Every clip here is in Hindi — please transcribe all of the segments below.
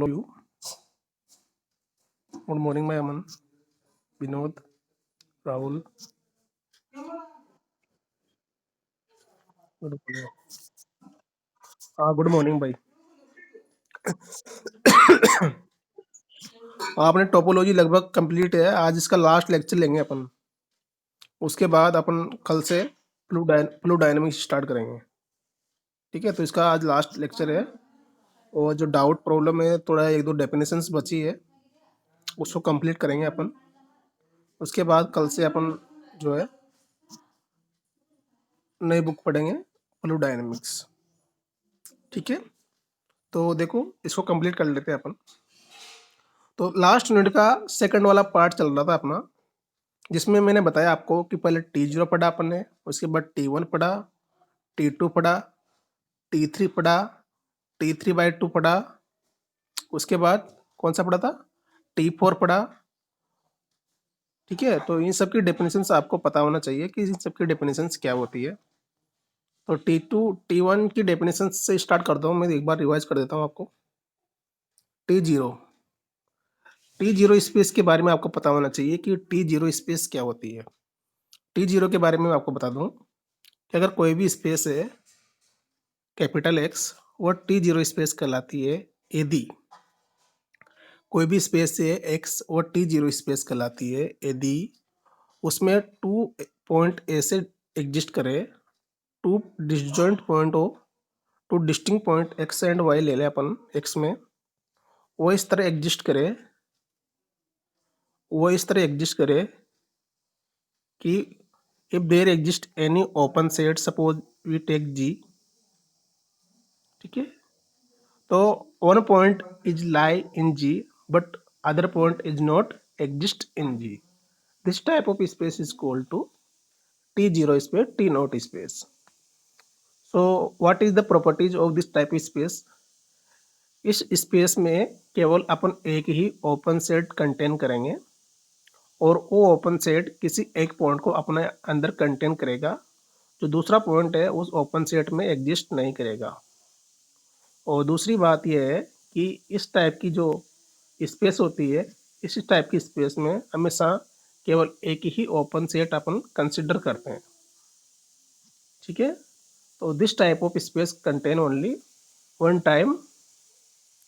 all of you. Good morning, my Aman, Vinod, Rahul. Good morning. हाँ गुड मॉर्निंग भाई. आपने टोपोलॉजी लगभग कंप्लीट है. आज इसका लास्ट लेक्चर लेंगे अपन. उसके बाद अपन कल से फ्लूइड डायनामिक्स स्टार्ट करेंगे. ठीक है, तो इसका आज लास्ट लेक्चर है. और जो डाउट प्रॉब्लम है, थोड़ा एक दो डेफिनेशंस बची है, उसको कंप्लीट करेंगे अपन. उसके बाद कल से अपन जो है नई बुक पढ़ेंगे, फ्लूइड डायनामिक्स. ठीक है, तो देखो इसको कंप्लीट कर लेते हैं अपन. तो लास्ट यूनिट का सेकंड वाला पार्ट चल रहा था अपना, जिसमें मैंने बताया आपको कि पहले T0 पढ़ा अपन ने, उसके बाद T1 पढ़ा, T2 पढ़ा, T3 पढ़ा, T3/2 पढ़ा, उसके बाद कौन सा पढ़ा था, T4 पढ़ा. ठीक है, तो इन सब की डेफिनेशंस आपको पता होना चाहिए कि इन सब की डेफिनेशंस क्या होती है. तो T2 T1 की डेफिनेशंस से स्टार्ट करता हूँ मैं, एक बार रिवाइज कर देता हूँ आपको. T0 स्पेस के बारे में आपको पता होना चाहिए कि T0 स्पेस क्या होती है. T0 के बारे में आपको बता दूं कि अगर कोई भी स्पेस है कैपिटल X, वो T0 स्पेस कहलाती है यदि कोई भी स्पेस है X और T0 स्पेस कहलाती है यदि उसमें 2 पॉइंट ऐसे एग्जिस्ट करे, 2 डिसजॉइंट पॉइंट हो, 2 distinct point X and Y ले लें अपन. X में वो इस तरह एग्जिस्ट करे कि if there exist any open set, suppose we take G. ठीक है, तो one point is lie in G but other point is not exist in G. This type of space is called to T0 space, T naught space. So what is the properties of this type of space? इस स्पेस में केवल अपन एक ही ओपन सेट कंटेन करेंगे और वो ओपन सेट किसी एक पॉइंट को अपने अंदर कंटेन करेगा, जो दूसरा पॉइंट है उस ओपन सेट में एग्जिस्ट नहीं करेगा. और दूसरी बात यह है कि इस टाइप की जो स्पेस होती है, इस टाइप की स्पेस में हमेशा केवल एक ही ओपन सेट अपन कंसिडर करते हैं. ठीक है, तो this type of space contain only one time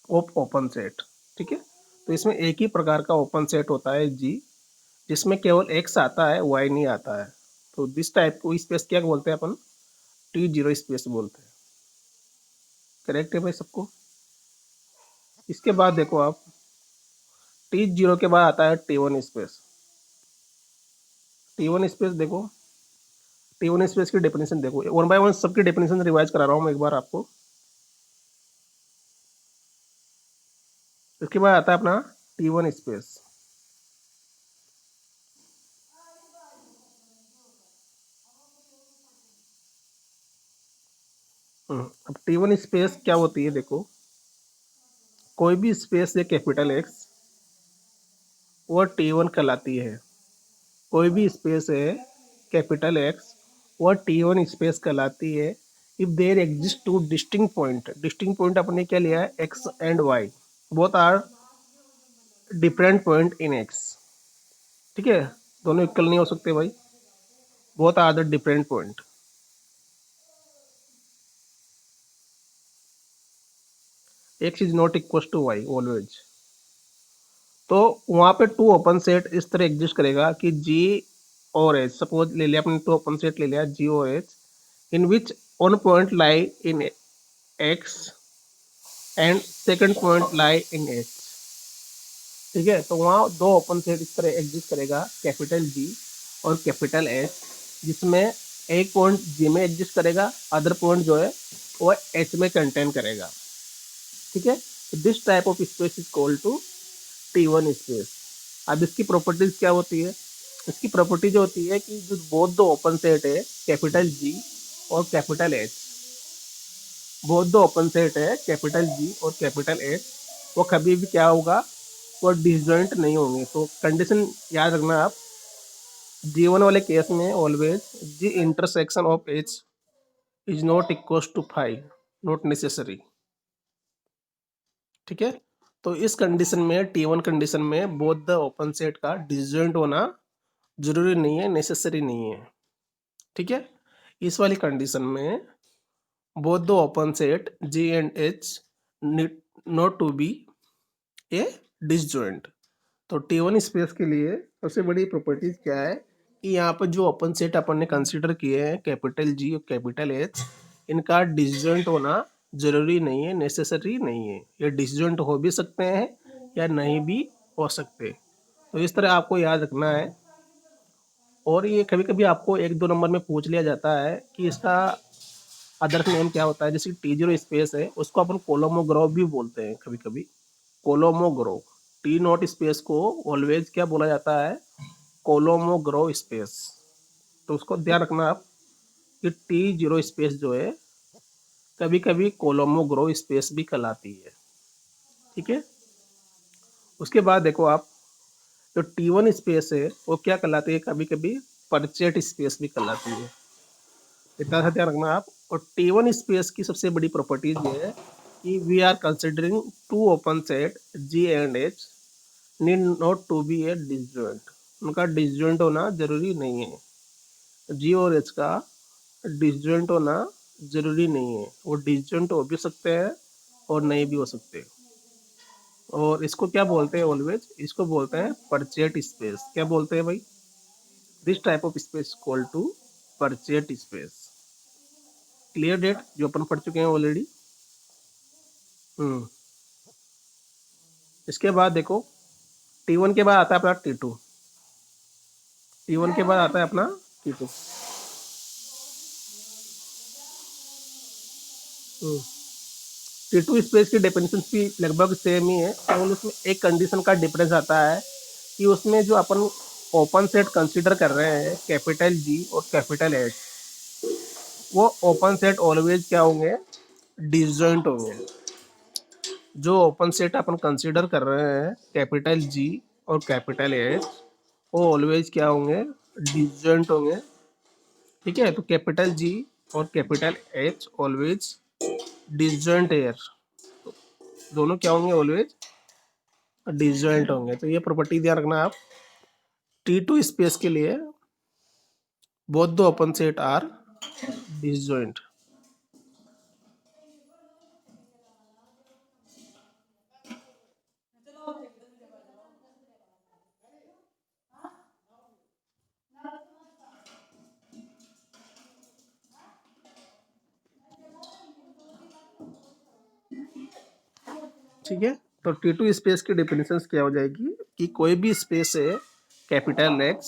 of open set. ठीक है, तो इसमें एक ही प्रकार का ओपन सेट होता है जी, जिसमें केवल एक्स आता है, वाई नहीं आता है. तो दिस टाइप को स्पेस क्या बोलते हैं अपन, T0 स्पेस बोलते हैं. करेक्ट है भाई सबको. इसके बाद देखो आप, T0 के बाद आता है T1 स्पेस. T1 स्पेस देखो, T1 स्पेस की डेफिनेशन देखो, वन बाय वन सबकी डेफिनेशन रिवाइज करा रहा हूँ मैं एक बार आपको. इसके बाद आता है अपना T1 स्पेस. अब T1 स्पेस क्या होती है देखो, कोई भी स्पेस है कैपिटल एक्स, वो T1 कहलाती है. कोई भी स्पेस है कैपिटल एक्स, वो T1 स्पेस कहलाती है. If there exist two distinct point अपने क्या लिया है, X and Y, both are different point in X. ठीक है, दोनों इक्वल नहीं हो सकते भाई, both are the different point. X is not equal to Y always. तो वहाँ पे 2 ओपन सेट इस तरह एग्जिस्ट करेगा कि जी और एच, सपोज ले लिया अपने 2 ओपन सेट ले लिया जी और H, in which one point lie in x and second point lie in H. ठीक है, तो वहाँ 2 ओपन सेट इस तरह एग्जिस्ट करेगा, कैपिटल जी और कैपिटल एच, जिसमें एक पॉइंट जी में एग्जिस्ट करेगा, अदर पॉइंट जो है वो एच में कंटेन करेगा. ठीक है, this type of space is called to T1 space. अब इसकी प्रॉपर्टीज क्या होती है, इसकी प्रॉपर्टी जो होती है कि जो बोथ दो ओपन सेट है कैपिटल जी और कैपिटल एच, बोथ दो ओपन सेट है कैपिटल जी और कैपिटल एच, वो कभी भी क्या होगा, वो डिसजॉइंट नहीं होंगे. तो कंडीशन याद रखना आप, G1 वाले केस में always G intersection of H is not equal to 5, not necessary. ठीक है, तो इस कंडीशन में T1 कंडीशन में बोथ द ओपन सेट का डिसजॉइंट होना जरूरी नहीं है, नेसेसरी नहीं है। ठीक है, इस वाली कंडीशन में both the open set G and H need not to be a disjoint. तो T1 स्पेस के लिए सबसे बड़ी प्रॉपर्टीज क्या है कि यहाँ पर जो ओपन सेट अपन ने कंसीडर किए हैं कैपिटल जी और कैपिटल एच, इनका डिसजॉइंट होना जरूरी नहीं है, नेसेसरी नहीं है। ये डिसजॉइंट हो भी सकते हैं या नहीं भी हो सकते। तो इस तरह आपको याद रखना है। और ये कभी कभी आपको 1-2 नंबर में पूछ लिया जाता है कि इसका अदर नेम क्या होता है। जैसे T0 स्पेस है, उसको अपन कोलोमोग्राफ भी बोलते हैं कभी कभी, कोलोमोग्राफ। T0 स्पेस को ऑलवेज क्या बोला जाता है, कोलोमोग्राफ स्पेस। तो उसको ध्यान रखना आप कि T0 स्पेस जो है कभी कभी कोलोमोग्राफ स्पेस भी कहलाती है। ठीक है, उसके बाद देखो आप, जो T1 स्पेस है वो क्या कहलाती है, कभी कभी परचेट स्पेस भी कहलाती है। इतना सा ध्यान रखना आप। और T1 स्पेस की सबसे बड़ी प्रॉपर्टीज ये है कि we are considering two open set G and H need not to be a disjoint. उनका डिसजॉइंट होना जरूरी नहीं है। G और H का डिसजॉइंट होना जरूरी नहीं है, वो डिसजॉइंट हो भी सकते हैं और नहीं भी हो सकते। और इसको क्या बोलते हैं, ऑलवेज इसको बोलते हैं परचेट स्पेस। क्या बोलते हैं भाई, this type of space called to perfect space. Clear that जो अपन पढ़ चुके हैं ऑलरेडी। इसके बाद देखो, T1 के बाद आता है अपना T2। T1 के बाद आता है अपना T2। T2 स्पेस की डेफिनेशन भी लगभग सेम ही है, केवल उसमें एक कंडीशन का डिफरेंस आता है कि उसमें जो अपन ओपन सेट कंसीडर कर रहे हैं कैपिटल जी और कैपिटल एच, वो ओपन सेट ऑलवेज क्या होंगे, डिसजॉइंट होंगे। जो ओपन सेट अपन कंसीडर कर रहे हैं कैपिटल जी और कैपिटल एच, वो ऑलवेज क्या होंगे, डिसजॉइंट होंगे। ठीक है, तो कैपिटल जी और capital H always disjoint air, दोनों क्या होंगे, ऑलवेज डिसजॉइंट होंगे। तो ये प्रॉपर्टी ध्यान रखना आप। T2 स्पेस के लिए both the open set are disjoint. ठीक है, तो T2 स्पेस की डेफिनेशन क्या हो जाएगी कि कोई भी स्पेस है कैपिटल एक्स,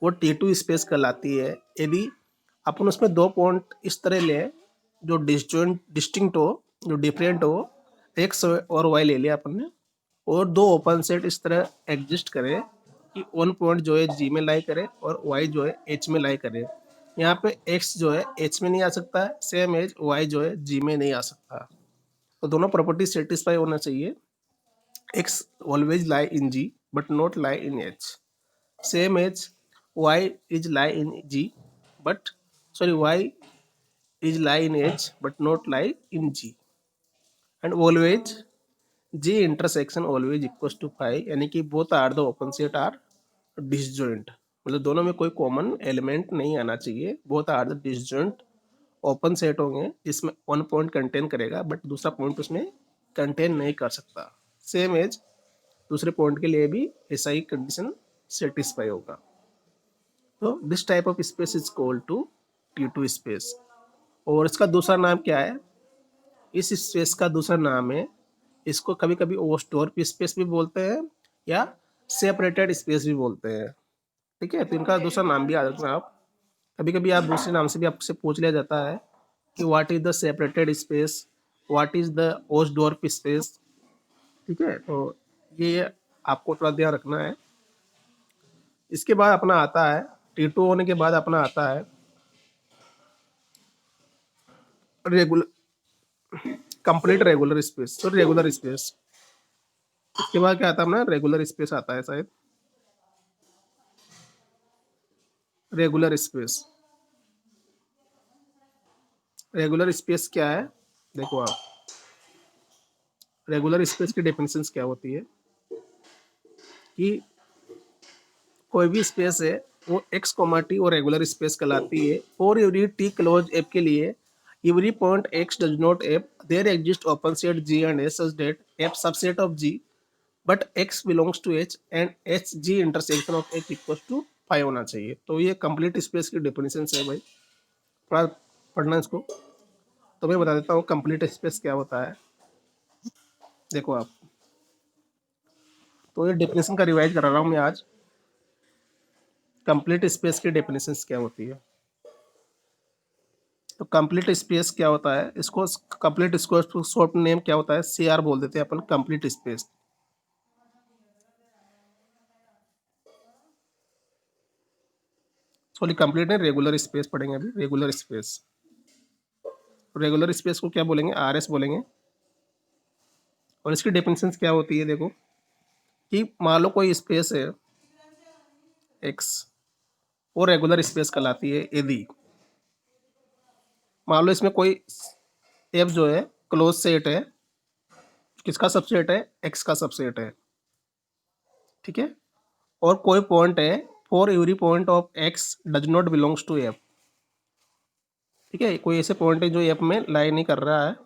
वो T2 स्पेस कहलाती है यदि अपन उसमें दो पॉइंट इस तरह लें जो डिसजॉइंट डिस्टिंक्ट हो, जो डिफरेंट हो, एक्स और वाई ले लिया अपन ने, और दो ओपन सेट इस तरह एग्जिस्ट करे कि वन पॉइंट जो है जी में लाई करे और वाई जो है एच में लाई करे। यहाँ पे एक्स जो है एच में नहीं आ सकता है, सेम एज वाई जो है जी में नहीं आ सकता। तो दोनों प्रॉपर्टी सेटिस्फाई होना चाहिए। X always lie in G but not lie in H, same as Y is lie in G but, sorry, Y is lie in H but not lie in G. And always G intersection always equals to five, यानी कि both are the open set are disjoint. मतलब दोनों में कोई कॉमन एलिमेंट नहीं आना चाहिए, both are the disjoint open set होंगे जिसमें वन पॉइंट कंटेन करेगा बट दूसरा पॉइंट उसमें कंटेन नहीं कर सकता। सेम एज दूसरे पॉइंट के लिए भी ऐसा ही कंडीशन सेटिस्फाई होगा। तो this type of space is called to T2 space. और इसका दूसरा नाम क्या है, इस स्पेस का दूसरा नाम है, इसको कभी कभी ओस्टोर्प स्पेस भी बोलते हैं या सेपरेटेड स्पेस भी बोलते हैं। ठीक है, तो इनका दूसरा नाम भी आ जाता है आप, कभी कभी आप दूसरे नाम से भी आपसे पूछ लिया जाता है कि what is the separated space, what is the Hausdorff space. ठीक है, तो ये आपको थोड़ा ध्यान रखना है। इसके बाद अपना आता है T2 होने के बाद अपना आता है रेगुलर, कंप्लीट रेगुलर स्पेस। तो रेगुलर स्पेस, इसके बाद क्या आता है अपना, रेगुलर स्पेस आता है शायद, रेगुलर स्पेस। रेगुलर स्पेस क्या है, देखो आप, रेगुलर स्पेस की डेफिनेशंस क्या होती है कि कोई भी स्पेस है वो एक्स कोमा टी और रेगुलर स्पेस कहलाती है। और एवरी टी क्लोज एफ के लिए every point X does not F there exist open set G and S such that F subset of G but X belongs to H and H G intersection of H equals to five होना चाहिए। तो ये कंप्लीट स्पेस की डेफिनेशन है भाई, थोड़ा पढ़ना इसको। तो मैं बता देता हूँ कंप्लीट स्पेस क्या होता है। देखो आप, तो ये डेफिनेशन का रिवाइज करा रहा हूँ मैं आज। कंप्लीट स्पेस की डेफिनेशन क्या होती है, तो कंप्लीट स्पेस क्या होता है, इसको कंप्लीट इसको शॉर्ट नेम क्या होता है, सी आर बोल देते हैं अपन, कंप्लीट स्पेस। सॉरी कंप्लीट है, रेगुलर स्पेस पढ़ेंगे अभी। रेगुलर स्पेस, रेगुलर स्पेस को क्या बोलेंगे, आर एस बोलेंगे। और इसकी डेफिनेशन क्या होती है, देखो कि मान लो कोई स्पेस है एक्स, वो रेगुलर स्पेस कहलाती है यदि मान लो इसमें कोई एफ जो है क्लोज सेट है, किसका सबसेट है, एक्स का सबसेट है, ठीक है। और कोई पॉइंट है for every point of X does not belongs to F, ठीक है। कोई ऐसे पॉइंट है जो एफ में लाई नहीं कर रहा है,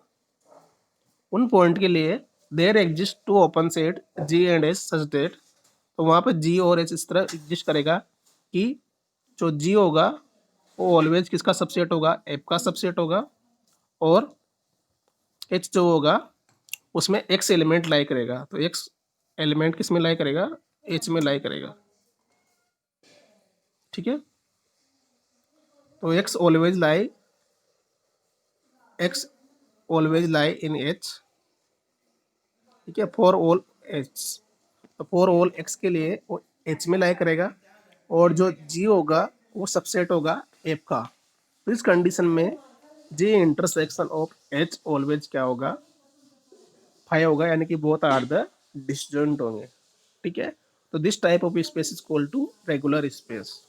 उन पॉइंट के लिए there exist two open set G and H such that, तो वहाँ पे जी और एच इस तरह एग्जिस्ट करेगा कि जो जी होगा वो ऑलवेज किसका सबसेट होगा, एफ का सबसेट होगा। और एच जो होगा उसमें एक्स एलिमेंट लाई करेगा, तो एक्स एलिमेंट किस में लाई करेगा, एच में लाई करेगा, ठीक है। तो x always lie, x always lie in H, ठीक है, फॉर ऑल एच। तो फॉर ऑल एक्स के लिए वो एच में लाई करेगा। और जो जी होगा वो सबसेट होगा एफ का। तो इस कंडीशन में जी इंटरसेक्शन ऑफ एच ऑलवेज क्या होगा, फाइव होगा, यानी कि बोथ आर द डिसजॉइंट होंगे, ठीक है। तो this type of space is called to regular space.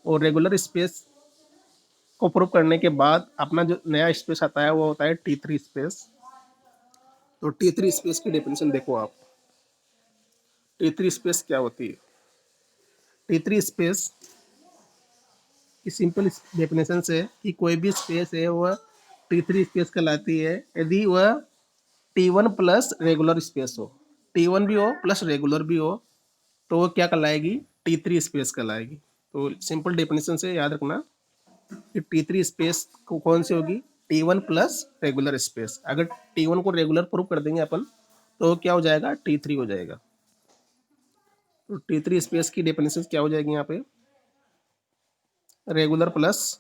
और रेगुलर स्पेस को प्रूव करने के बाद अपना जो नया स्पेस आता है वो होता है टी थ्री स्पेस। तो टी थ्री स्पेस की डेफिनेशन देखो आप, टी थ्री स्पेस क्या होती है। टी थ्री स्पेस की सिंपल डेफिनेशन है कि कोई भी स्पेस है वह टी थ्री स्पेस कहलाती है यदि वह T one plus regular space हो, टी वन भी हो प्लस रेगुलर भी हो, तो वो क्या कहलाएगी, टी थ्री स्पेस कहलाएगी। तो सिंपल डेफिनेशन से याद रखना कि टी थ्री स्पेस को कौन सी होगी, T one plus regular space. अगर टी वन को रेगुलर प्रूव कर देंगे अपन तो क्या हो जाएगा, टी थ्री हो जाएगा। तो टी थ्री स्पेस की डेफिनेशन क्या हो जाएगी यहाँ पे, regular plus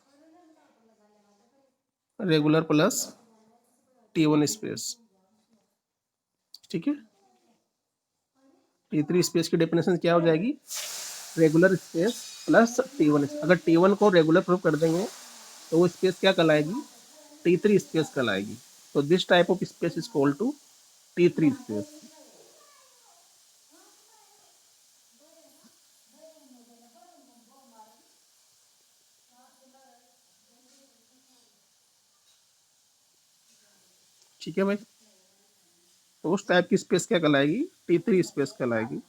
T one space, ठीक है। टी थ्री स्पेस की डेफिनेशन क्या हो जाएगी, regular space plus T one. अगर टी वन को रेगुलर प्रूव कर देंगे तो वो स्पेस क्या कहलाएगी, टी थ्री स्पेस कहलाएगी। तो this type of space is called to T three space. ठीक है भाई, तो उस टाइप की स्पेस क्या कहलाएगी, टी थ्री स्पेस कहलाएगी।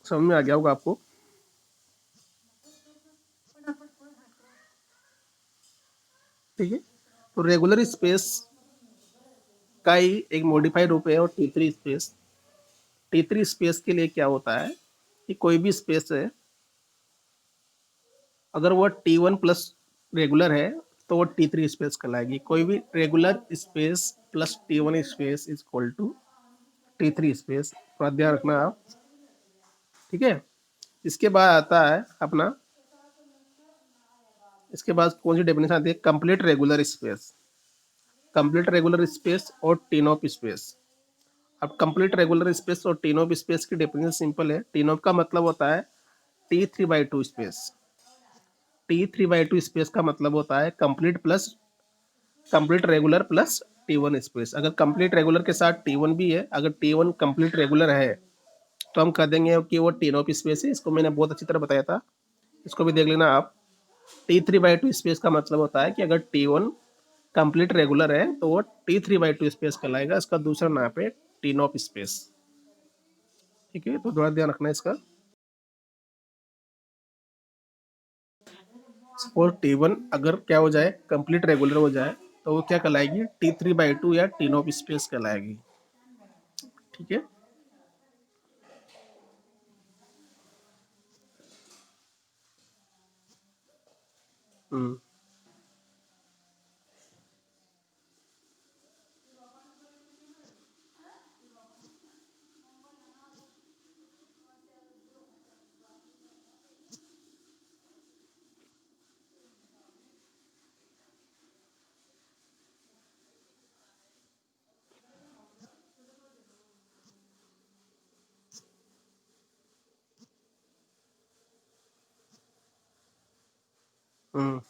समझ में आ गया होगा आपको। ठीक है, तो रेगुलर स्पेस का ही एक मॉडिफाइड रूप है और T three space. T three space के लिए क्या होता है कि कोई भी स्पेस है अगर वो टी वन प्लस रेगुलर है तो वो टी थ्री स्पेस कहलाएगी। कोई भी regular space plus T one space is equal to T three space, थोड़ा ध्यान रखना आप, ठीक है। इसके बाद आता है अपना, इसके बाद कौन सी डेफिनेशन आती है, complete regular space. Complete regular space और टीनोप स्पेस। अब कंप्लीट रेगुलर स्पेस और टीनोप स्पेस की डेफिनेशन सिंपल है। टीनोप का मतलब होता है T three by two space. T three by two space का मतलब होता है complete plus complete regular plus T one space. अगर कंप्लीट रेगुलर के साथ टी वन भी है, अगर टी वन कंप्लीट रेगुलर है तो हम कह देंगे कि वो टीनोप स्पेस है। इसको मैंने बहुत अच्छी तरह बताया था, इसको भी देख लेना आप। T three by two space का मतलब होता है कि अगर टी वन कंप्लीट रेगुलर है तो वो T3/2 स्पेस कहलाएगा। इसका दूसरा नाम है टी नॉप स्पेस। ठीक है, तो थोड़ा ध्यान रखना है इसका। सपोज T1 अगर क्या हो जाए, कंप्लीट रेगुलर हो जाए, तो वो क्या कहलाएगी, T3/2 या टी नॉप स्पेस कहलाएगी। ठीक है। हम्म हम्म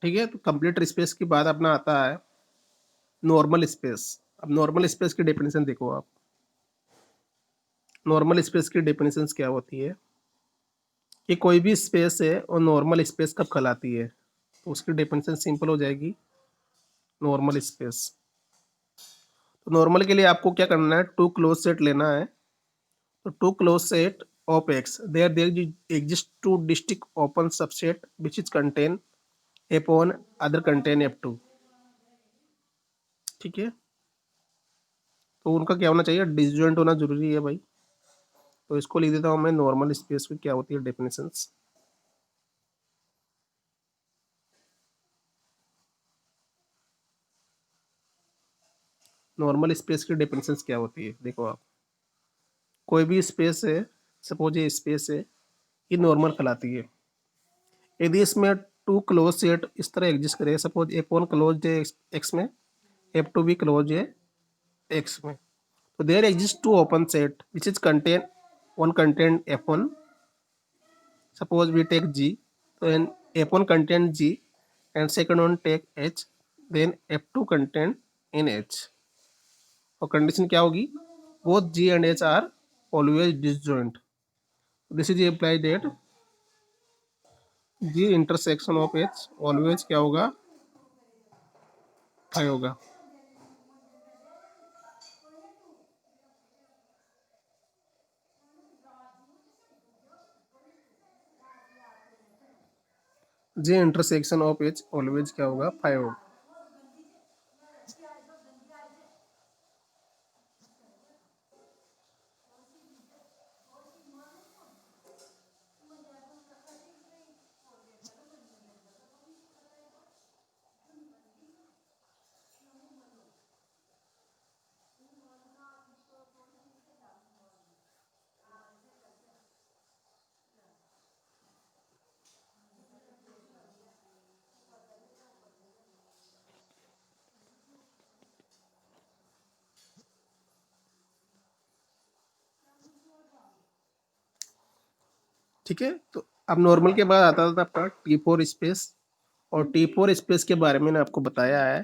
ठीक है, तो कंप्लीट स्पेस के बाद अपना आता है नॉर्मल स्पेस। अब नॉर्मल स्पेस की डेफिनेशन देखो आप। नॉर्मल स्पेस की डेफिनेशन क्या होती है कि कोई भी स्पेस है और नॉर्मल स्पेस कब कहलाती है, तो उसकी डेफिनेशन सिंपल हो जाएगी, नॉर्मल स्पेस। तो नॉर्मल के लिए आपको क्या करना है, टू क्लोज सेट लेना है। तो two closed set of X there exist two distinct open subset which is contain F one other contain F2। ठीक है, तो उनका क्या होना चाहिए, डिसजॉइंट होना जरूरी है भाई। तो इसको लिख देता हूँ मैं, नॉर्मल स्पेस की क्या होती है डेफिनेशंस। नॉर्मल स्पेस की डेफिनेशंस क्या होती है देखो आप। कोई भी स्पेस है, सपोज ये स्पेस है, ये नॉर्मल कहलाती है यदि इसमें टू क्लोज सेट इस तरह एग्जिस्ट करे। सपोज F1 क्लोज है एक्स में, F2 भी क्लोज है एक्स में। तो there exist two open set which is contain one content F1। Suppose we take G, तो then F1 contain G and second one take H, then F2 contain in H। और कंडीशन क्या होगी, both G and H are always disjoint। This is implied that G intersection of H always क्या होगा, फाई होगा। G intersection of H always क्या होगा, फाई होगा। ठीक है, तो अब नॉर्मल के बाद आता था आपका T4 स्पेस। और T4 स्पेस के बारे में मैंने आपको बताया है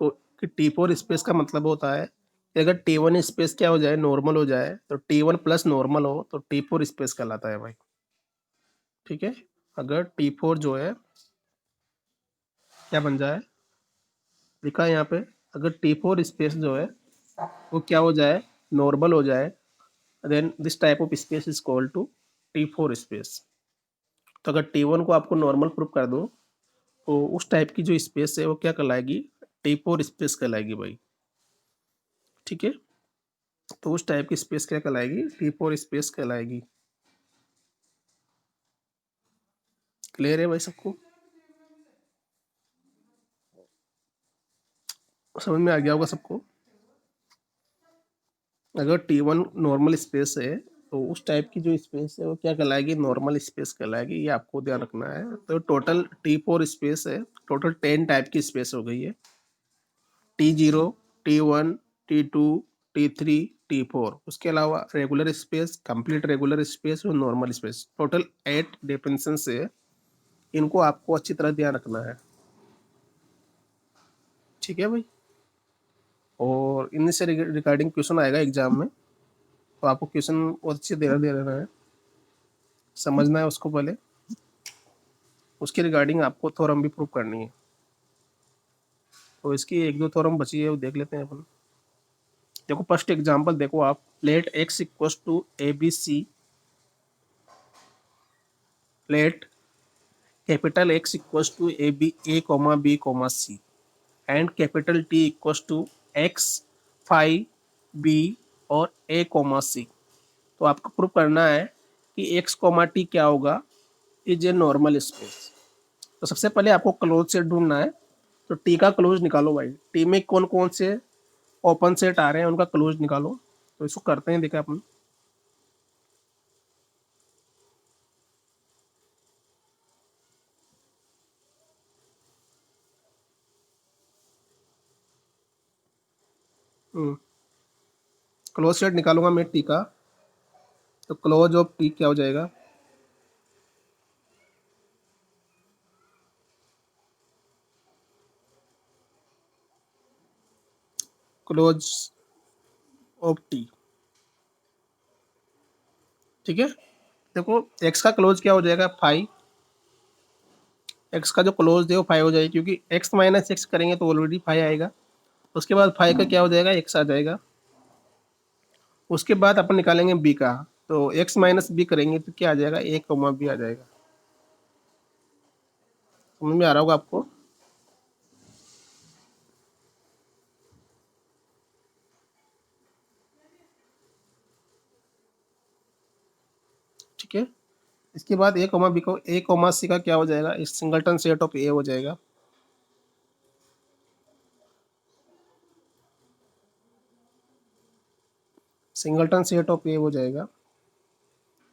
कि T4 स्पेस का मतलब होता है कि अगर T1 स्पेस क्या हो जाए, नॉर्मल हो जाए, तो T1 प्लस नॉर्मल हो तो T4 स्पेस कहलाता है भाई। ठीक है, अगर T4 जो है क्या बन जाए, लिखा है यहाँ पे, अगर T4 स्पेस जो है वो क्या हो जाए, नॉर्मल हो जाए, then this type of space is called to T4 space. तो अगर T1 को आपको नॉर्मल प्रूफ कर दो, तो उस टाइप की जो स्पेस है वो क्या कहलाएगी, T4 स्पेस कहलाएगी भाई। ठीक है, तो उस टाइप की स्पेस क्या कहलाएगी, T4 स्पेस कहलाएगी। क्लियर है भाई सबको, समझ में आ गया होगा सबको। अगर T1 नॉर्मल स्पेस है तो उस टाइप की जो स्पेस है वो क्या कहलाएगी, नॉर्मल स्पेस कहलाएगी। ये आपको ध्यान रखना है। तो टोटल T4 स्पेस है, टोटल 10 टाइप की स्पेस हो गई है, T0, T1, T2, T3, T4। उसके अलावा regular space, complete regular space और नॉर्मल स्पेस, टोटल 8 डेफिनेशन है। इनको आपको अच्छी तरह ध्यान रखना है। ठीक है भाई, और इनसे से रिगार्डिंग क्वेश्चन आएगा एग्जाम में, तो आपको क्वेश्चन बहुत अच्छे दे देना है, समझना है उसको पहले, उसके रिगार्डिंग आपको थोड़ा भी प्रूव करनी है। तो इसकी एक दो थ्योरम बची है वो देख लेते हैं अपन। देखो फर्स्ट एग्जांपल देखो आप, let x equals to A B C, let capital X equals to A B A comma B comma C and capital T equals to x five B और ए कॉमा सी। तो आपको प्रूव करना है कि x कॉमा टी क्या होगा, इज ए नॉर्मल स्पेस। तो सबसे पहले आपको क्लोज सेट ढूंढना है। तो टी का क्लोज निकालो भाई, टी में कौन कौन से ओपन सेट आ रहे हैं उनका क्लोज निकालो। तो इसको करते हैं, देखा अपन। क्लोज सेट निकालूंगा मैं टी का, तो क्लोज ऑफ टी क्या हो जाएगा, क्लोज ऑफ टी। ठीक है, देखो एक्स का क्लोज क्या हो जाएगा, फाइव। एक्स का जो क्लोज है वो फाइव हो जाएगा, क्योंकि एक्स माइनस एक्स करेंगे तो ऑलरेडी फाइव आएगा। उसके बाद फाइव का क्या हो जाएगा, एक्स आ जाएगा। उसके बाद अपन निकालेंगे बी का, तो एक्स माइनस बी करेंगे तो क्या आ जाएगा, ए कॉमा बी आ जाएगा। समझ में आ रहा होगा आपको। ठीक है, इसके बाद ए कॉमा बी को, ए कॉमा सी का क्या हो जाएगा, इस सिंगलटन सेट ऑफ ए हो जाएगा। सिंगलटन सेट ऑफ ए हो जाएगा।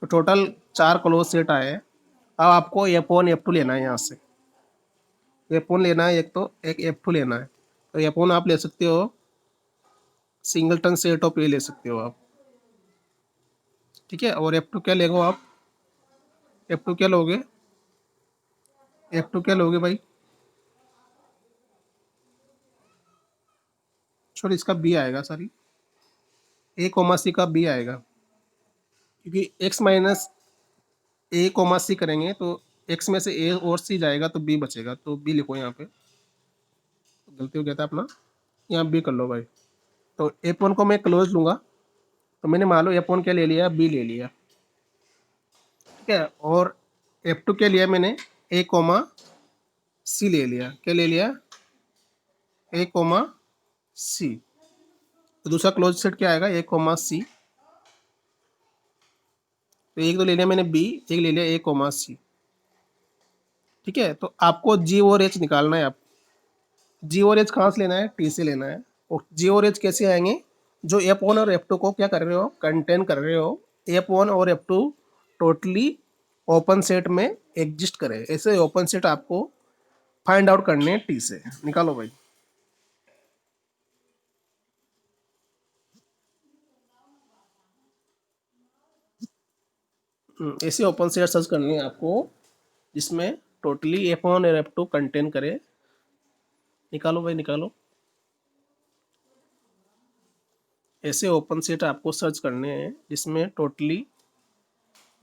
तो टोटल चार क्लोज सेट आए हैं। अब आपको एफ वन एफ टू लेना है यहाँ से। एफ वन लेना है एक, तो एक एफ टू लेना है। तो एफ वन आप ले सकते हो, सिंगलटन सेट ऑफ ए ले सकते हो आप। ठीक है, और एफ टू क्या लेगो आप, एफ टू क्या लोगे, एफ टू क्या लोगे भाई, सॉरी इसका बी आएगा, सॉरी ए कोमा सी का बी आएगा। क्योंकि एक्स माइनस ए कोमा सी करेंगे तो एक्स में से ए और सी जाएगा तो बी बचेगा, तो बी लिखो यहाँ पे। तो गलती हो गया था अपना, यहाँ बी कर लो भाई। तो एफ वन को मैं क्लोज लूँगा, तो मैंने मान लो एफ वन क्या ले लिया, बी ले लिया। ठीक है, और एफ टू क्या लिया मैंने, ए कोमा सी ले लिया। क्या ले लिया, ए कोमा सी। तो दूसरा क्लोज सेट क्या आएगा, ए कोमा सी। तो एक तो ले लिया मैंने बी, एक ले लिया ए कोमा सी। ठीक है, तो आपको जी और एच निकालना है। आप जी और एच कहाँ से लेना है, टी से लेना है। और जी और एच कैसे आएंगे, जो एफ वन और एफ टू को क्या कर रहे हो, कंटेन कर रहे हो। एफ वन और F two totally open set में एग्जिस्ट करे, ऐसे ओपन सेट आपको फाइंड आउट करने हैं टी से। निकालो भाई। ऐसे ओपन सेट सर्च करनी है आपको जिसमें टोटली एफ वन और एफ टू कंटेन करे। निकालो भाई निकालो। ऐसे ओपन सेट आपको सर्च करने हैं जिसमें टोटली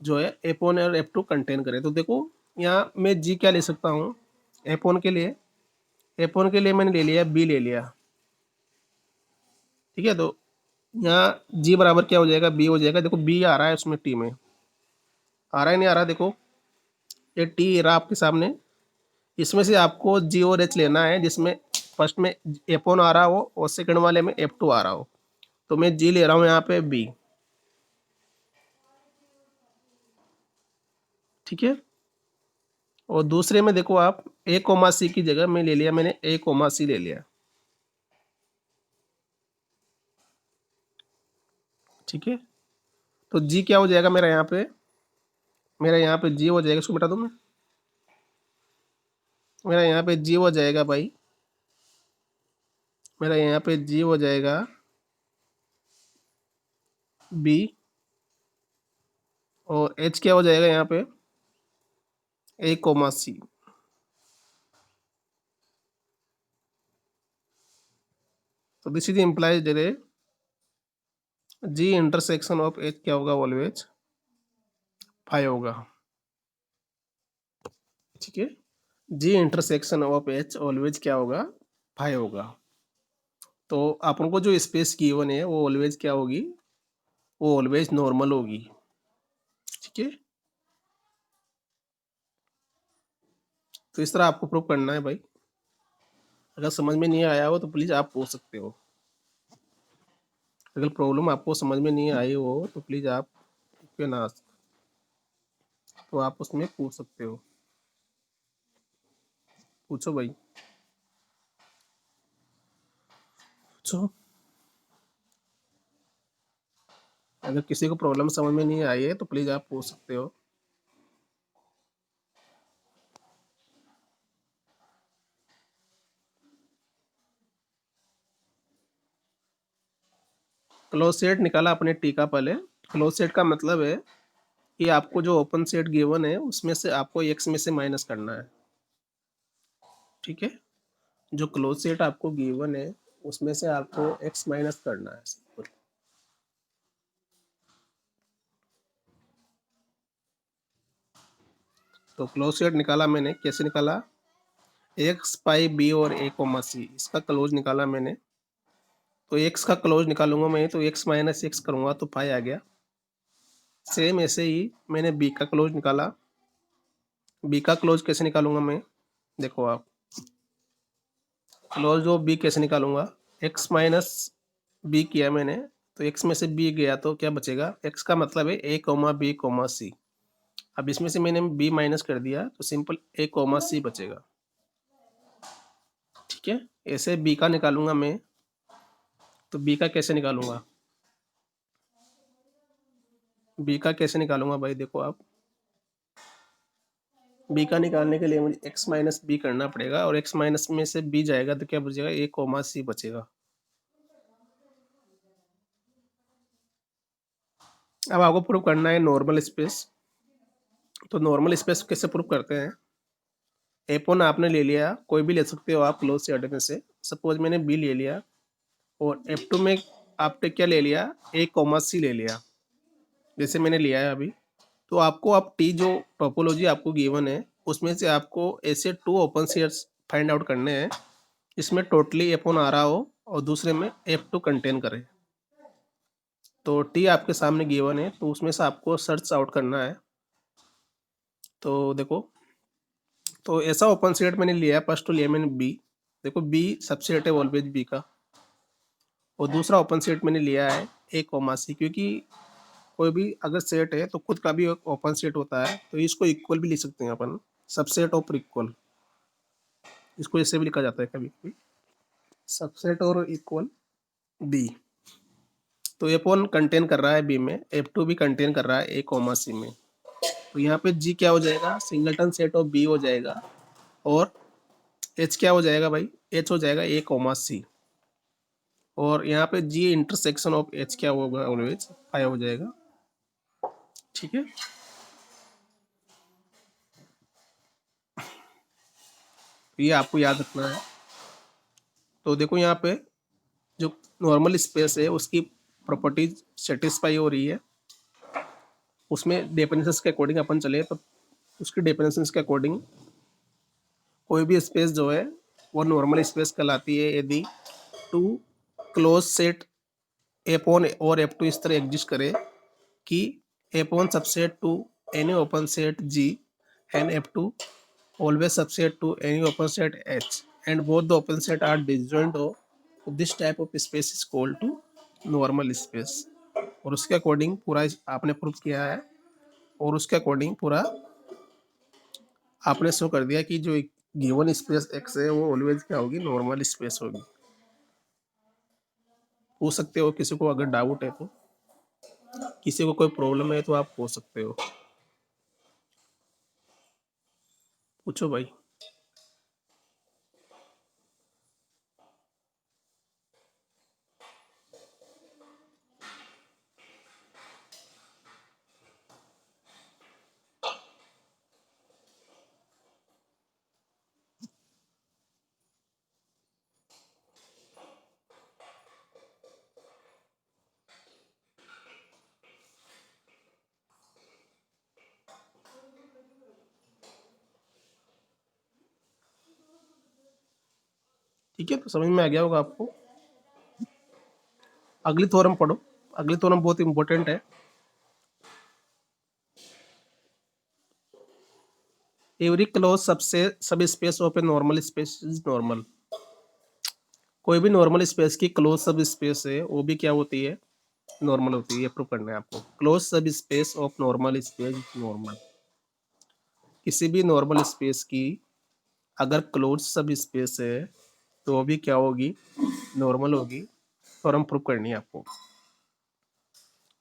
जो है एफ वन और एफ टू कंटेन करे। तो देखो यहाँ मैं जी क्या ले सकता हूँ, एफ वन के लिए, एफ वन के लिए मैंने ले लिया बी ले लिया। ठीक है, तो यहाँ जी बराबर क्या हो जाएगा, बी हो जाएगा। देखो बी आ रहा है उसमें, टी में आ रहा है नहीं आ रहा, देखो ये टी रहा आपके सामने। इसमें से आपको जी और एच लेना है जिसमें फर्स्ट में एफ वन आ रहा हो और सेकंड वाले में एफ टू आ रहा हो। तो मैं जी ले रहा हूँ यहाँ पे बी। ठीक है, और दूसरे में देखो आप ए कोमा सी की जगह में ले लिया मैंने ए कोमा सी ले लिया। ठीक है, तो जी क्या हो जाएगा मेरा यहाँ पे, मेरा यहाँ पे जी हो जाएगा, इसको बता दूँ मैं, मेरा यहाँ पे जी हो जाएगा भाई, मेरा यहाँ पे जी हो जाएगा बी, और एच क्या हो जाएगा यहाँ पे, ए कोमा सी। तो this is implies they ji intersection of H क्या होगा, ऑलवेज फाइव होगा। ठीक है, जी इंटरसेक्शन ऑफ एच ऑलवेज क्या होगा, फाइव होगा। तो अपन को जो स्पेस गिवन है वो ऑलवेज क्या होगी, वो ऑलवेज नॉर्मल होगी। ठीक है, तो इस तरह आपको प्रूव करना है भाई। अगर समझ में नहीं आया हो तो प्लीज़ आप पूछ सकते हो। अगर प्रॉब्लम आपको समझ में नहीं आई हो तो प्लीज़ आप क्यों ना, तो आप उसमें पूछ सकते हो। पूछो भाई, पूछो। अगर किसी को प्रॉब्लम समझ में नहीं आई है तो प्लीज़ आप पूछ सकते हो। क्लोज सेट निकाला अपने टी का पहले। क्लोज सेट का मतलब है कि आपको जो ओपन सेट गिवन है उसमें से आपको एक्स में से माइनस करना है। ठीक है, जो क्लोज सेट आपको गिवन है उसमें से आपको एक्स माइनस करना है, सिंपल। तो क्लोज सेट निकाला मैंने, कैसे निकाला, एक्स पाई बी और ए कोमा सी, इसका क्लोज निकाला मैंने। तो एक्स का क्लोज निकालूंगा मैं तो एक्स माइनस एक्स करूंगा तो पाई आ गया। सेम ऐसे ही मैंने बी का क्लोज निकाला। बी का क्लोज कैसे निकालूंगा मैं, देखो आप, क्लोज ऑफ बी कैसे निकालूंगा, एक्स माइनस बी किया मैंने, तो एक्स में से बी गया तो क्या बचेगा, एक्स का मतलब है ए कोमा बी कोमा सी। अब इसमें से मैंने बी माइनस कर दिया तो सिंपल ए कोमा सी बचेगा। ठीक है, ऐसे बी का निकालूंगा मैं, तो बी का कैसे निकालूंगा, बी का कैसे निकालूंगा भाई, देखो आप, बी का निकालने के लिए मुझे एक्स माइनस बी करना पड़ेगा और एक्स माइनस में से बी जाएगा तो क्या बचेगा, ए कोमा सी बचेगा। अब आपको प्रूव करना है नॉर्मल स्पेस। तो नॉर्मल स्पेस कैसे प्रूव करते हैं, एपोन आपने ले लिया, कोई भी ले सकते हो आप क्लोज सेट में से। सपोज मैंने बी ले लिया और एफ टू में आपने क्या ले लिया, ए कोमा सी ले लिया, जैसे मैंने लिया है अभी। तो आपको अब टी जो टोपोलॉजी आपको गिवन है उसमें से आपको ऐसे two open sets find out करने हैं इसमें टोटली एपोन आ रहा हो और दूसरे में एफ टू कंटेन करे। तो टी आपके सामने गिवन है तो उसमें से आपको सर्च आउट करना है। तो देखो, तो ऐसा ओपन सेट मैंने लिया है, फर्स्ट तो लिया मैंने बी। देखो बी सबसेट है ऑलवेज बी का। और दूसरा ओपन सेट मैंने लिया है ए कोमा सी, क्योंकि कोई भी अगर सेट है तो खुद का भी एक ओपन सेट होता है, तो इसको इक्वल भी लिख सकते हैं अपन, सबसेट ऑफ इक्वल, इसको ऐसे भी लिखा जाता है कभी कभी, सबसेट और इक्वल बी। तो एफ वन कंटेन कर रहा है बी में, एफ टू भी कंटेन कर रहा है ए कोमा सी में। तो यहाँ पे जी क्या हो जाएगा, सिंगलटन सेट ऑफ बी हो जाएगा। और एच क्या हो जाएगा भाई, एच हो जाएगा ए कोमा सी। और यहाँ पे जी इंटरसेक्शन ऑफ एच क्या होगा, ऑलवेज फाइव हो जाएगा। ठीक है, तो ये आपको याद रखना है। तो देखो यहाँ पे जो नॉर्मल स्पेस है उसकी प्रॉपर्टीज सेटिस्फाई हो रही है, उसमें डेफिनेशंस के अकॉर्डिंग अपन चले तो उसकी डेफिनेशंस के अकॉर्डिंग कोई भी स्पेस जो है वो नॉर्मल स्पेस कहलाती है यदि two closed set F one और एफ टू इस तरह एग्जिस्ट करे कि F one subset to any open set G and F two always subset to any open set H and both the open set are disjoint हो, तो this type of space is called to normal space। और उसके अकॉर्डिंग पूरा आपने प्रूफ किया है और उसके अकॉर्डिंग पूरा आपने शो कर दिया कि जो गिवन स्पेस एक्स है वो ऑलवेज क्या होगी, नॉर्मल स्पेस होगी। पूछ सकते हो किसी को अगर डाउट है तो, किसी को कोई प्रॉब्लम है तो आप पूछ सकते हो, पूछो भाई। ठीक है, तो समझ में आ गया होगा आपको। अगली थ्योरम पढ़ो। अगली थ्योरम बहुत इंपॉर्टेंट है। एवरी क्लोज सब space of a normal space is normal. कोई भी नॉर्मल स्पेस की क्लोज सब स्पेस है वो भी क्या होती है, नॉर्मल होती है। ये प्रूव करना है आपको। क्लोज सब space of normal space normal. किसी भी नॉर्मल स्पेस की अगर क्लोज सब स्पेस है तो वो भी क्या होगी, नॉर्मल होगी। और हम प्रूव करनी है आपको।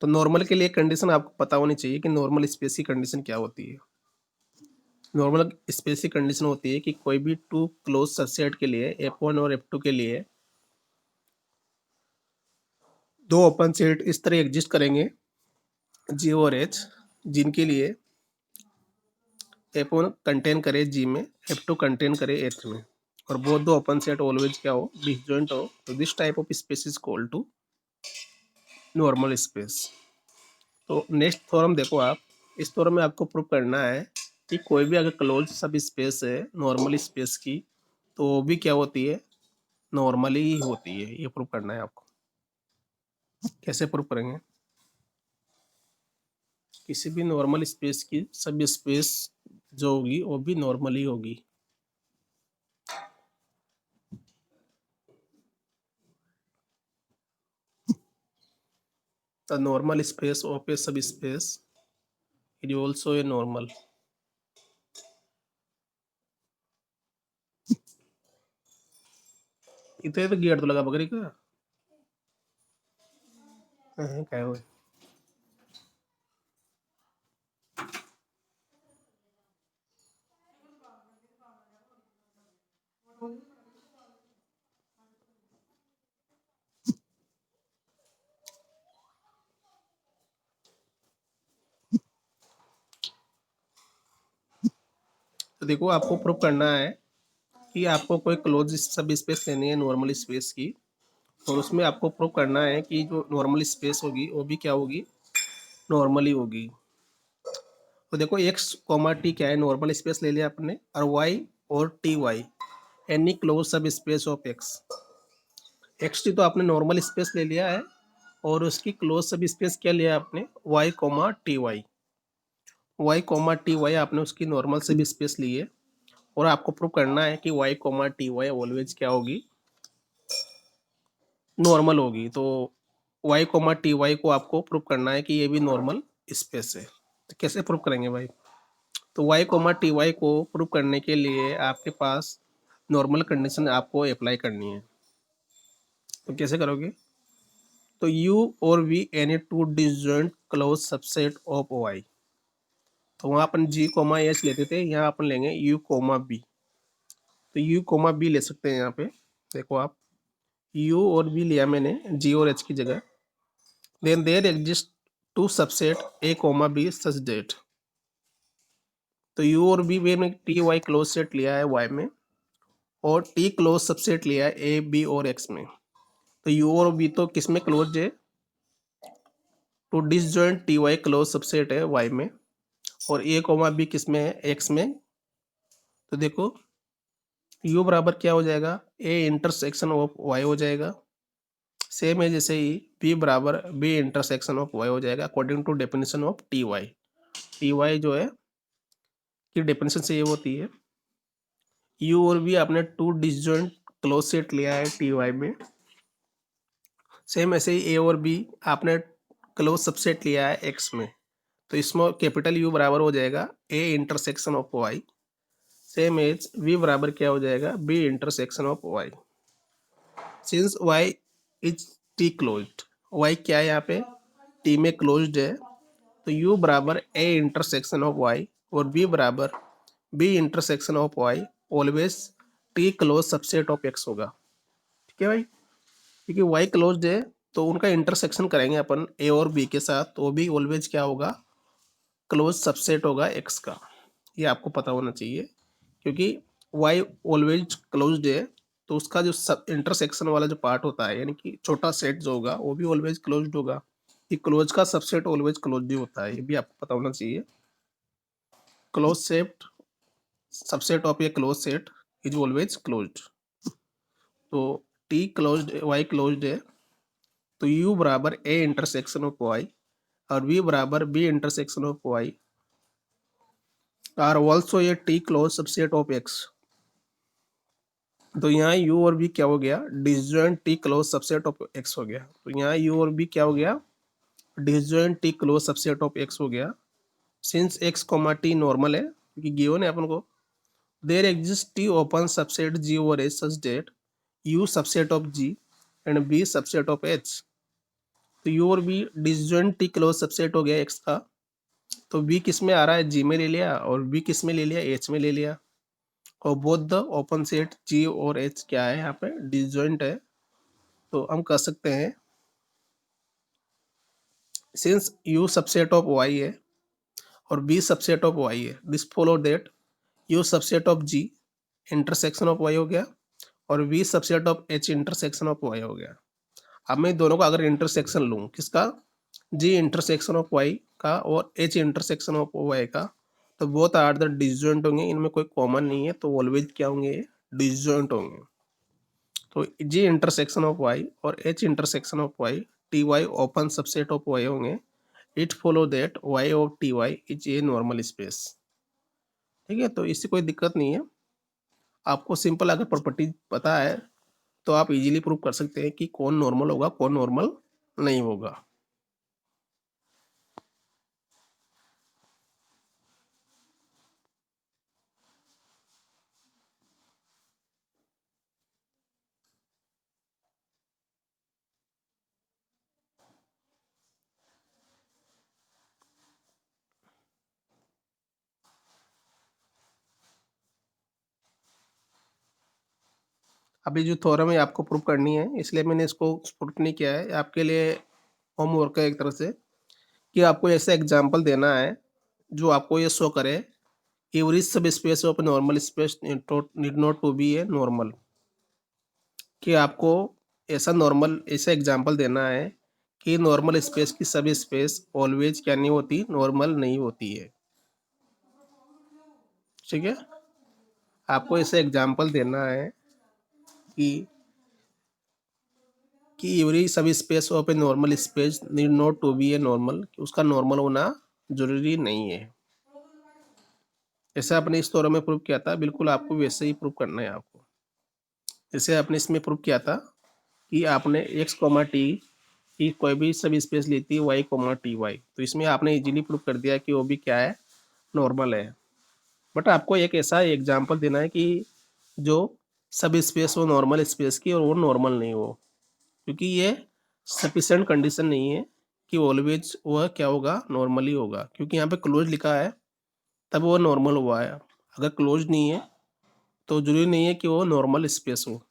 तो नॉर्मल के लिए कंडीशन आपको पता होनी चाहिए कि नॉर्मल स्पेस की कंडीशन क्या होती है। नॉर्मल स्पेस की कंडीशन होती है कि कोई भी टू क्लोज सबसेट के लिए F1 और F2 के लिए दो ओपन सेट इस तरह एग्जिस्ट करेंगे जी और एच, जिनके लिए F1 कंटेन करे जी में, F2 कंटेन करे एच में, और बोथ दो ओपन सेट ऑलवेज क्या हो, डिसजॉइंट हो। तो this type of space is called to normal space. तो नेक्स्ट थ्योरम देखो आप। इस थ्योरम में आपको प्रूव करना है कि कोई भी अगर क्लोज सब स्पेस है नॉर्मल स्पेस की तो वो भी क्या होती है, नॉर्मली ही होती है। ये प्रूव करना है आपको। कैसे प्रूव करेंगे? किसी भी नॉर्मल स्पेस की सब स्पेस जो होगी वो भी नॉर्मली होगी। द नॉर्मल स्पेस ऑफ ए सब space is also a normal. इतने तो गेट तो लगा बकरी का। क्या हो? तो देखो आपको प्रूव करना है कि आपको कोई क्लोज सब स्पेस लेनी है नॉर्मल स्पेस की, और उसमें आपको प्रूव करना है कि जो नॉर्मल स्पेस होगी वो भी क्या होगी, नॉर्मली होगी। तो देखो एक्स कॉमा टी क्या है, नॉर्मल स्पेस ले लिया आपने, और वाई और टी वाई एनी क्लोज सब space of x. X T तो आपने नॉर्मल स्पेस ले लिया है, और उसकी क्लोज सब स्पेस क्या लिया आपने, Y comma T Y. Y comma T Y आपने उसकी नॉर्मल सब स्पेस ली है, और आपको प्रूव करना है कि Y comma T Y always क्या होगी, नॉर्मल होगी। तो वाई कोमा टी वाई को आपको प्रूव करना है कि ये भी नॉर्मल स्पेस है। तो कैसे प्रूव करेंगे भाई? तो वाई कोमा टी वाई को प्रूव करने के लिए आपके पास नॉर्मल कंडीशन आपको अप्लाई करनी है। तो कैसे करोगे? तो यू और V any two disjoint closed subset of Y. तो वहाँ अपन जी कोमा एच लेते थे, यहाँ अपन लेंगे यू कोमा बी। तो यू कोमा बी ले सकते हैं यहाँ पे। देखो आप, यू और बी लिया मैंने जी और एच की जगह। then there exist two subset a comma b such that। तो u और b में टी वाई क्लोज सेट लिया है y में, और t क्लोज सबसेट लिया है a b और x में। तो u और b तो किस में क्लोज है, two disjoint T Y closed subset है y में, और a कोमा b किस में है, x में। तो देखो u बराबर क्या हो जाएगा, a इंटरसेक्शन ऑफ y हो जाएगा। सेम है जैसे ही b बराबर b इंटरसेक्शन ऑफ y हो जाएगा according to definition of T Y. T Y जो है की डेफिनेशन से ये होती है, यू और भी आपने टू डिसजॉइंट क्लोज सेट लिया है टी वाई में। सेम ऐसे ही ए और बी आपने क्लोज सबसेट लिया है एक्स में। तो इसमें कैपिटल यू बराबर हो जाएगा A intersection of Y. Same as V बराबर क्या हो जाएगा, B intersection of Y. Since Y is T closed, Y क्या है यहाँ पे, टी में क्लोज्ड है। तो यू बराबर ए इंटरसेक्शन ऑफ वाई और बी बराबर B intersection of Y always T closed subset of X होगा। ठीक है भाई, क्योंकि वाई क्लोज्ड है तो उनका इंटरसेक्शन करेंगे अपन ए और बी के साथ, तो भी ऑलवेज क्या होगा, क्लोज सबसेट होगा एक्स का। ये आपको पता होना चाहिए, क्योंकि वाई ऑलवेज क्लोज्ड है तो उसका जो सब इंटरसेक्शन वाला जो पार्ट होता है, यानी कि छोटा सेट जो होगा वो भी ऑलवेज क्लोज्ड होगा। ये क्लोज का सबसेट ऑलवेज क्लोज्ड ही होता है, ये भी आपको पता होना चाहिए। Closed set subset of a closed set is always closed. तो टी क्लोज्ड वाई क्लोज्ड है, तो यू बराबर ए इंटरसेक्शन ऑफ वाई और वी बराबर B intersection of Y are also a T closed subset of X. तो यहाँ यू और बी क्या हो गया, disjoint T closed subset of X हो गया। तो यहाँ यू और बी क्या हो गया, disjoint T closed subset of X हो गया। Since X comma T normal है क्योंकि गिवन है अपन को, there exist T open subset G over H such that U subset of G and B subset of H. तो यू और B disjoint T closed subset हो गया एक्स का, तो बी किस में आ रहा है, जी में ले लिया, और बी किस में ले लिया, एच में ले लिया। और बोथ द ओपन सेट जी और एच क्या है, यहाँ पे डिसजॉइंट है। तो हम कह सकते हैं since U subset of Y है और बी सबसेट ऑफ वाई है, this follow that U subset of G intersection of Y हो गया और V subset of H intersection of Y हो गया। अब मैं दोनों का अगर इंटरसेक्शन लूँ, किसका, जी इंटरसेक्शन ऑफ वाई का और एच इंटरसेक्शन ऑफ वाई का, तो बोथ आर द डिसजॉइंट होंगे, इनमें कोई कॉमन नहीं है, तो ऑलवेज क्या होंगे, डिसजॉइंट होंगे। तो जी इंटरसेक्शन ऑफ वाई और H intersection of Y T Y open subset of Y होंगे। It follow that Y of T Y is a normal space. ठीक है, तो इससे कोई दिक्कत नहीं है। आपको सिंपल अगर प्रॉपर्टी पता है तो आप इजीली प्रूव कर सकते हैं कि कौन नॉर्मल होगा कौन नॉर्मल नहीं होगा। अभी जो थ्योरम है आपको प्रूव करनी है, इसलिए मैंने इसको पुट नहीं किया है, आपके लिए होमवर्क है एक तरह से, कि आपको ऐसा एग्जांपल देना है जो आपको ये शो करे every subspace of normal space need not to be a normal. कि आपको ऐसा नॉर्मल ऐसा एग्जांपल देना है कि नॉर्मल स्पेस की सभी स्पेस ऑलवेज क्या नहीं होती, नॉर्मल नहीं होती है। ठीक है, आपको ऐसा एग्जांपल देना है कि एवरी सभी space of a normal space need not to be a normal, उसका नॉर्मल होना जरूरी नहीं है। जैसे आपने इस थ्योरम में प्रूव किया था, बिल्कुल आपको वैसे ही प्रूव करना है आपको। जैसे आपने इसमें प्रूव किया था कि आपने एक्स कोमा टी की कोई भी सभी स्पेस लेती है वाई कोमा टी वाई, तो इसमें आपने इजीली प्रूव कर दिया कि वो भी क्या है, नॉर्मल है। बट आपको एक ऐसा एग्जांपल देना है कि जो सब स्पेस हो नॉर्मल स्पेस की और वो नॉर्मल नहीं हो, क्योंकि ये सफिशेंट कंडीशन नहीं है कि ऑलवेज वह क्या होगा, नॉर्मली होगा। क्योंकि यहाँ पे क्लोज लिखा है तब वो नॉर्मल हुआ है, अगर क्लोज नहीं है तो जरूरी नहीं है कि वो नॉर्मल स्पेस हो।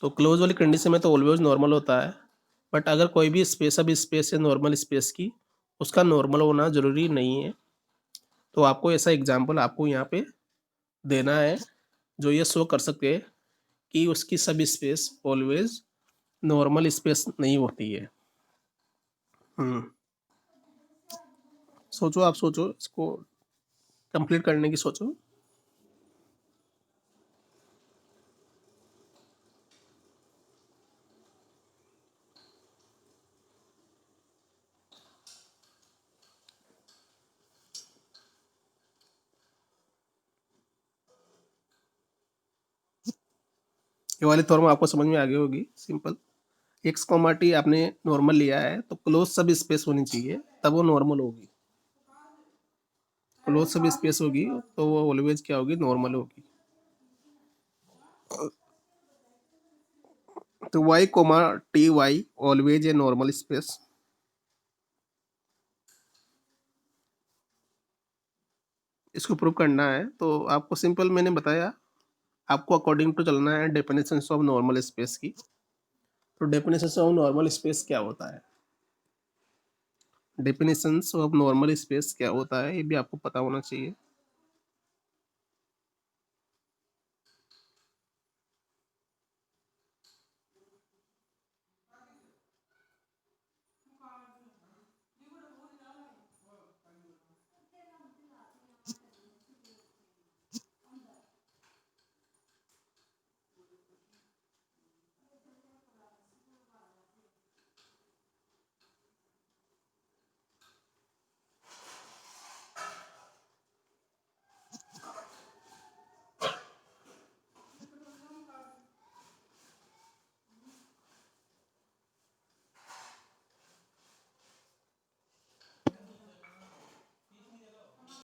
तो क्लोज वाली कंडीशन में तो ऑलवेज नॉर्मल होता है, बट अगर कोई भी स्पेस अब स्पेस है नॉर्मल स्पेस की, उसका नॉर्मल होना जरूरी नहीं है। तो आपको ऐसा एग्जाम्पल आपको यहाँ पे देना है जो ये शो कर सके कि उसकी सब स्पेस ऑलवेज नॉर्मल स्पेस नहीं होती है। सोचो, आप सोचो, इसको कंप्लीट करने की सोचो। ये वाली थ्योरम आपको समझ में आ गई होगी, सिंपल। एक्स कॉमा टी आपने नॉर्मल लिया है तो क्लोज सब स्पेस होनी चाहिए तब वो नॉर्मल होगी। क्लोज सब स्पेस होगी तो वो ऑलवेज क्या होगी, नॉर्मल होगी। तो Y comma T Y always a normal space. इसको प्रूव करना है तो आपको सिंपल मैंने बताया, आपको अकॉर्डिंग टू चलना है डेफिनेशन ऑफ नॉर्मल स्पेस की। तो डेफिनेशन ऑफ नॉर्मल स्पेस क्या होता है, डेफिनेशन ऑफ नॉर्मल स्पेस क्या होता है ये भी आपको पता होना चाहिए।